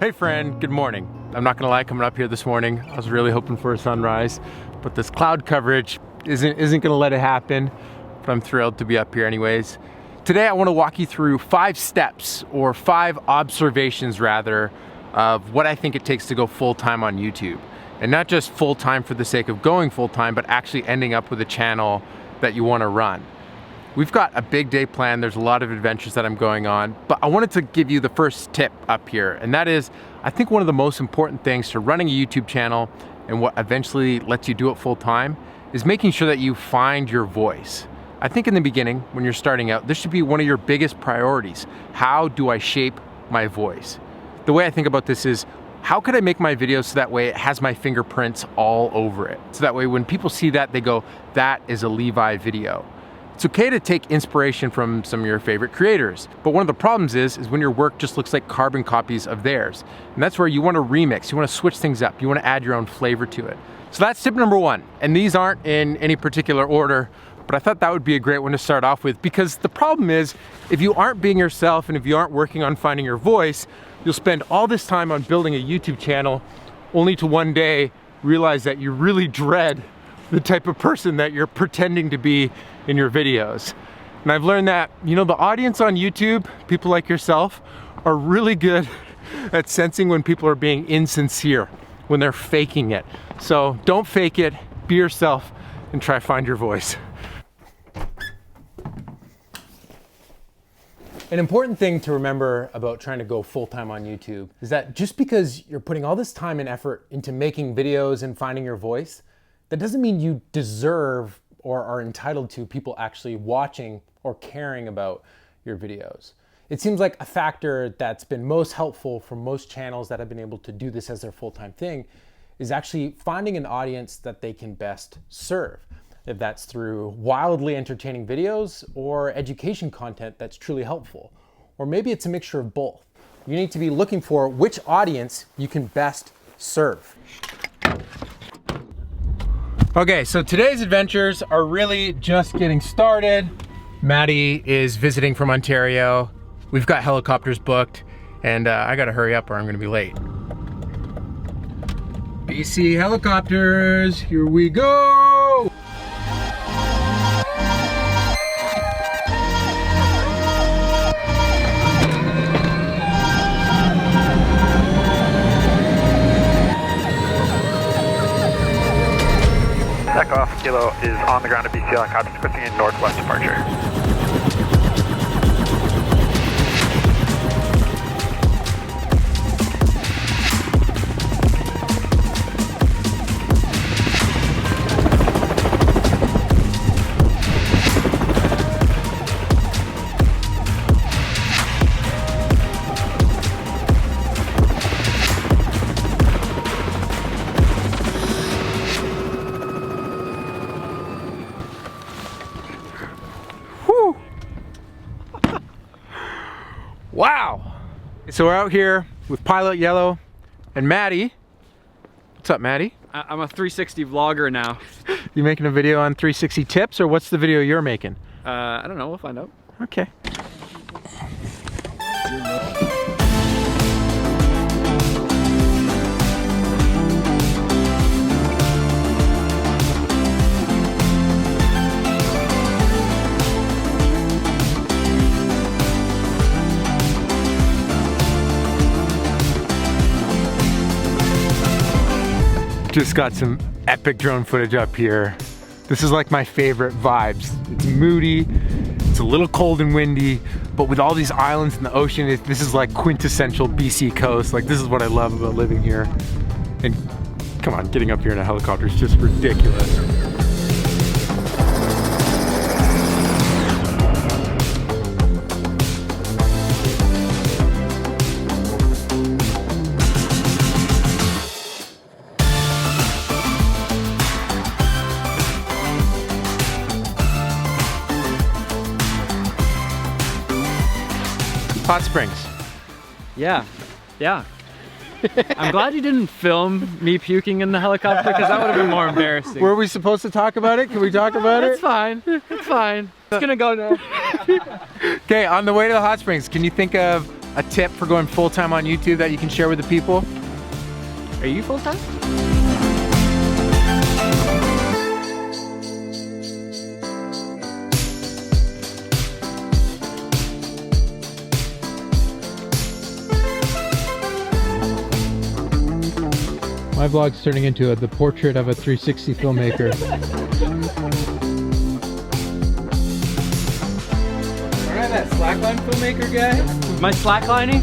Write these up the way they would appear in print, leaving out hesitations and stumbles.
Hey friend, good morning. I'm not gonna lie, coming up here this morning, I was really hoping for a sunrise, but this cloud coverage isn't gonna let it happen, but I'm thrilled to be up here anyways. Today I wanna walk you through 5 steps, or 5 observations rather, of what I think it takes to go full-time on YouTube. And not just full-time for the sake of going full-time, but actually ending up with a channel that you wanna run. We've got a big day planned. There's a lot of adventures that I'm going on, but I wanted to give you the first tip up here. And that is, I think one of the most important things to running a YouTube channel and what eventually lets you do it full time is making sure that you find your voice. I think in the beginning, when you're starting out, this should be one of your biggest priorities. How do I shape my voice? The way I think about this is, how could I make my videos so that way it has my fingerprints all over it? So that way when people see that, they go, that is a Levi video. It's okay to take inspiration from some of your favorite creators, but one of the problems is when your work just looks like carbon copies of theirs. And that's where you want to remix, you want to switch things up, you want to add your own flavor to it. So that's tip number 1. And these aren't in any particular order, but I thought that would be a great one to start off with, because the problem is, if you aren't being yourself and if you aren't working on finding your voice, you'll spend all this time on building a YouTube channel only to one day realize that you really dread the type of person that you're pretending to be in your videos. And I've learned that, you know, the audience on YouTube, people like yourself, are really good at sensing when people are being insincere, when they're faking it. So don't fake it, be yourself, and try to find your voice. An important thing to remember about trying to go full-time on YouTube is that just because you're putting all this time and effort into making videos and finding your voice, that doesn't mean you deserve or are entitled to people actually watching or caring about your videos. It seems like a factor that's been most helpful for most channels that have been able to do this as their full-time thing is actually finding an audience that they can best serve. If that's through wildly entertaining videos or education content that's truly helpful. Or maybe it's a mixture of both. You need to be looking for which audience you can best serve. Okay, so today's adventures are really just getting started. Maddie is visiting from Ontario. We've got helicopters booked, and I gotta hurry up or I'm gonna be late. BC helicopters, here we go! Off Kilo is on the ground at BC helicopter, requesting a northwest departure. Wow! So we're out here with Pilot Yellow and Maddie. What's up, Maddie? I'm a 360 vlogger now. You making a video on 360 tips, or what's the video you're making? I don't know, we'll find out. Okay. Just got some epic drone footage up here. This is like my favorite vibes. It's moody, it's a little cold and windy, but with all these islands in the ocean, this is like quintessential BC coast. Like, this is what I love about living here. And come on, getting up here in a helicopter is just ridiculous. Hot Springs. Yeah. I'm glad you didn't film me puking in the helicopter, because that would have been more embarrassing. Were we supposed to talk about it? Can we talk about it? It's fine. It's fine. It's gonna go now. Okay, on the way to the hot springs, can you think of a tip for going full-time on YouTube that you can share with the people? Are you full-time? My vlog's turning into the portrait of a 360 filmmaker. Remember that slackline filmmaker guy? My slacklining?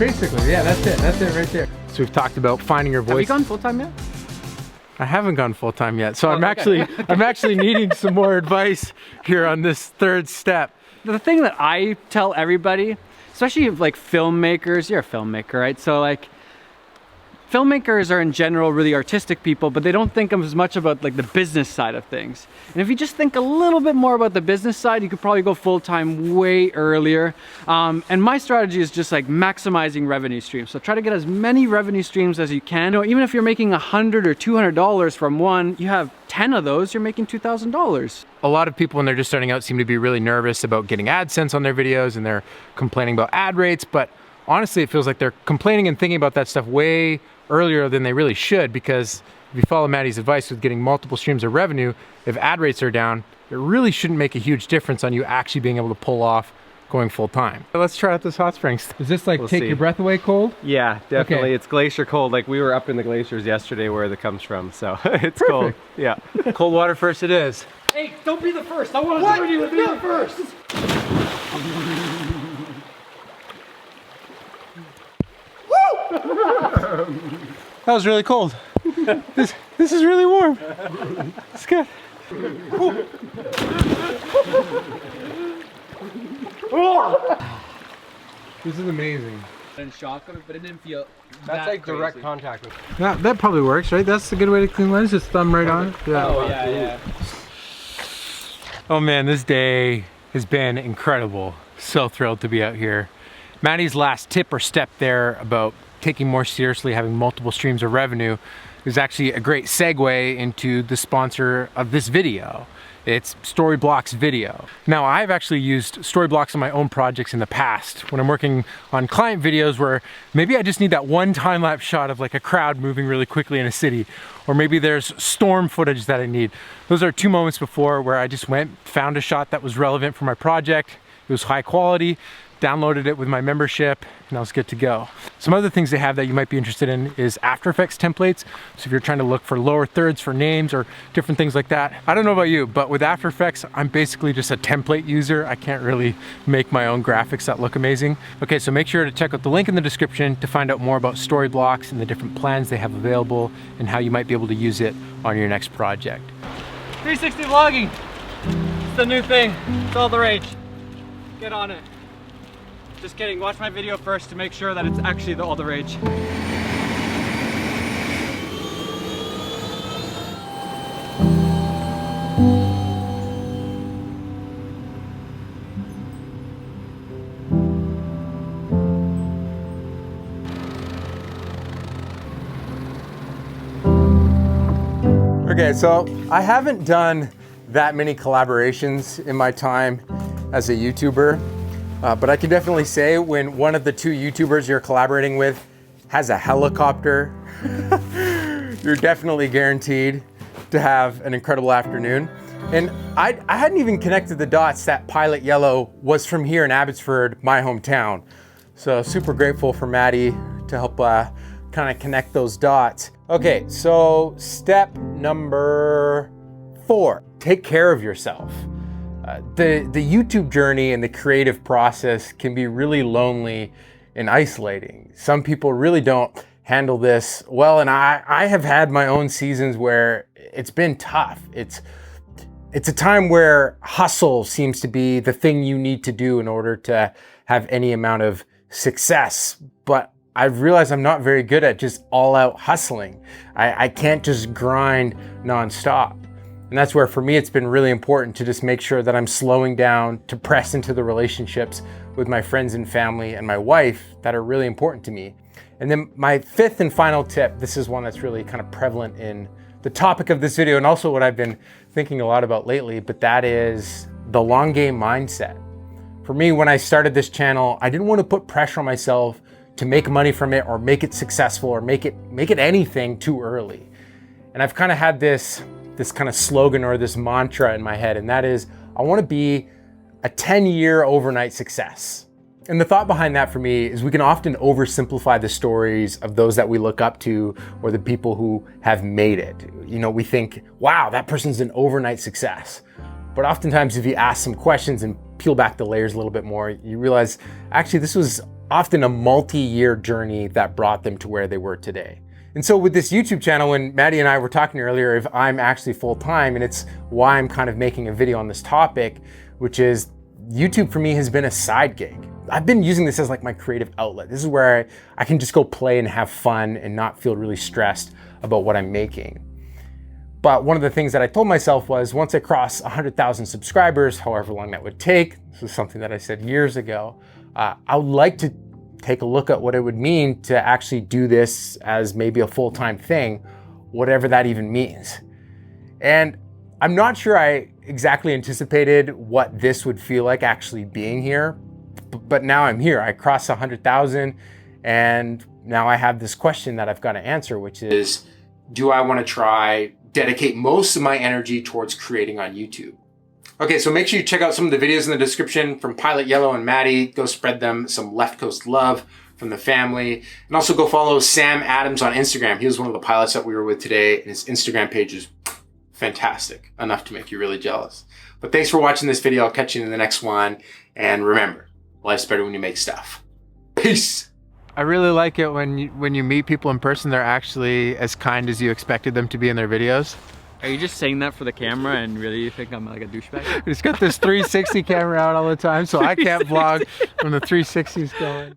Basically, yeah, that's it. That's it right there. So we've talked about finding your voice. Have you gone full-time yet? I haven't gone full-time yet, so I'm okay. actually needing some more advice here on this third step. The thing that I tell everybody, especially like filmmakers, you're a filmmaker, right? So like, filmmakers are in general really artistic people, but they don't think as much about like the business side of things. And if you just think a little bit more about the business side, you could probably go full-time way earlier. And my strategy is just like maximizing revenue streams. So try to get as many revenue streams as you can. Or even if you're making $100 or $200 from one, you have 10 of those, you're making $2,000. A lot of people when they're just starting out seem to be really nervous about getting AdSense on their videos, and they're complaining about ad rates, but honestly, it feels like they're complaining and thinking about that stuff way earlier than they really should, because if you follow Maddie's advice with getting multiple streams of revenue, if ad rates are down, it really shouldn't make a huge difference on you actually being able to pull off going full time. Let's try out this hot springs. Is this like take your breath away cold? Yeah, definitely. Okay. It's glacier cold. Like we were up in the glaciers yesterday where it comes from, so it's cold. Yeah. Cold water first it is. Hey, don't be the first. I want somebody to be the first. That was really cold. This is really warm. It's good. This is amazing. In shock of it, but it didn't feel That's like crazy. direct contact with. That probably works, right? That's a good way to clean lens. Just thumb right on it. Yeah. Oh yeah. Oh man, this day has been incredible. So thrilled to be out here. Maddie's last tip or step there about taking more seriously having multiple streams of revenue is actually a great segue into the sponsor of this video. It's Storyblocks Video. Now, I've actually used Storyblocks on my own projects in the past when I'm working on client videos where maybe I just need that one time-lapse shot of like a crowd moving really quickly in a city, or maybe there's storm footage that I need. Those are 2 moments before where I just went, found a shot that was relevant for my project. It was high quality, downloaded it with my membership, and I was good to go. Some other things they have that you might be interested in is After Effects templates. So if you're trying to look for lower thirds for names or different things like that. I don't know about you, but with After Effects, I'm basically just a template user. I can't really make my own graphics that look amazing. Okay, so make sure to check out the link in the description to find out more about Storyblocks and the different plans they have available and how you might be able to use it on your next project. 360 vlogging. It's the new thing. It's all the rage. Get on it. Just kidding, watch my video first to make sure that it's actually all the rage. Okay, so I haven't done that many collaborations in my time as a YouTuber. But I can definitely say when one of the 2 YouTubers you're collaborating with has a helicopter, you're definitely guaranteed to have an incredible afternoon. And I hadn't even connected the dots that Pilot Yellow was from here in Abbotsford, my hometown. So super grateful for Maddie to help kind of connect those dots. Okay, so step number 4, take care of yourself. The YouTube journey and the creative process can be really lonely and isolating. Some people really don't handle this well, and I have had my own seasons where it's been tough. It's a time where hustle seems to be the thing you need to do in order to have any amount of success. But I've realized I'm not very good at just all out hustling. I can't just grind nonstop. And that's where for me it's been really important to just make sure that I'm slowing down to press into the relationships with my friends and family and my wife that are really important to me. And then my 5th and final tip, this is one that's really kind of prevalent in the topic of this video and also what I've been thinking a lot about lately, but that is the long game mindset. For me, when I started this channel, I didn't want to put pressure on myself to make money from it or make it successful or make it anything too early. And I've kind of had this kind of slogan or this mantra in my head, and that is, I want to be a 10-year overnight success. And the thought behind that for me is we can often oversimplify the stories of those that we look up to or the people who have made it. You know, we think, wow, that person's an overnight success. But oftentimes if you ask some questions and peel back the layers a little bit more, you realize actually this was often a multi-year journey that brought them to where they were today. And so with this YouTube channel, when Maddie and I were talking earlier, if I'm actually full-time, and it's why I'm kind of making a video on this topic, which is YouTube for me has been a side gig. I've been using this as like my creative outlet. This is where I can just go play and have fun and not feel really stressed about what I'm making. But one of the things that I told myself was once I cross 100,000 subscribers, however long that would take, this was something that I said years ago, I would like to take a look at what it would mean to actually do this as maybe a full-time thing, whatever that even means. And I'm not sure I exactly anticipated what this would feel like actually being here, but now I'm here. I crossed 100,000 and now I have this question that I've got to answer, which is, do I want to dedicate most of my energy towards creating on YouTube? Okay, so make sure you check out some of the videos in the description from Pilot Yellow and Maddie. Go spread them some Left Coast love from the family. And also go follow Sam Adams on Instagram. He was one of the pilots that we were with today, and his Instagram page is fantastic, enough to make you really jealous. But thanks for watching this video. I'll catch you in the next one. And remember, life's better when you make stuff. Peace. I really like it when you meet people in person, they're actually as kind as you expected them to be in their videos. Are you just saying that for the camera and really you think I'm like a douchebag? He's got this 360 camera out all the time, so I can't vlog when the 360's going.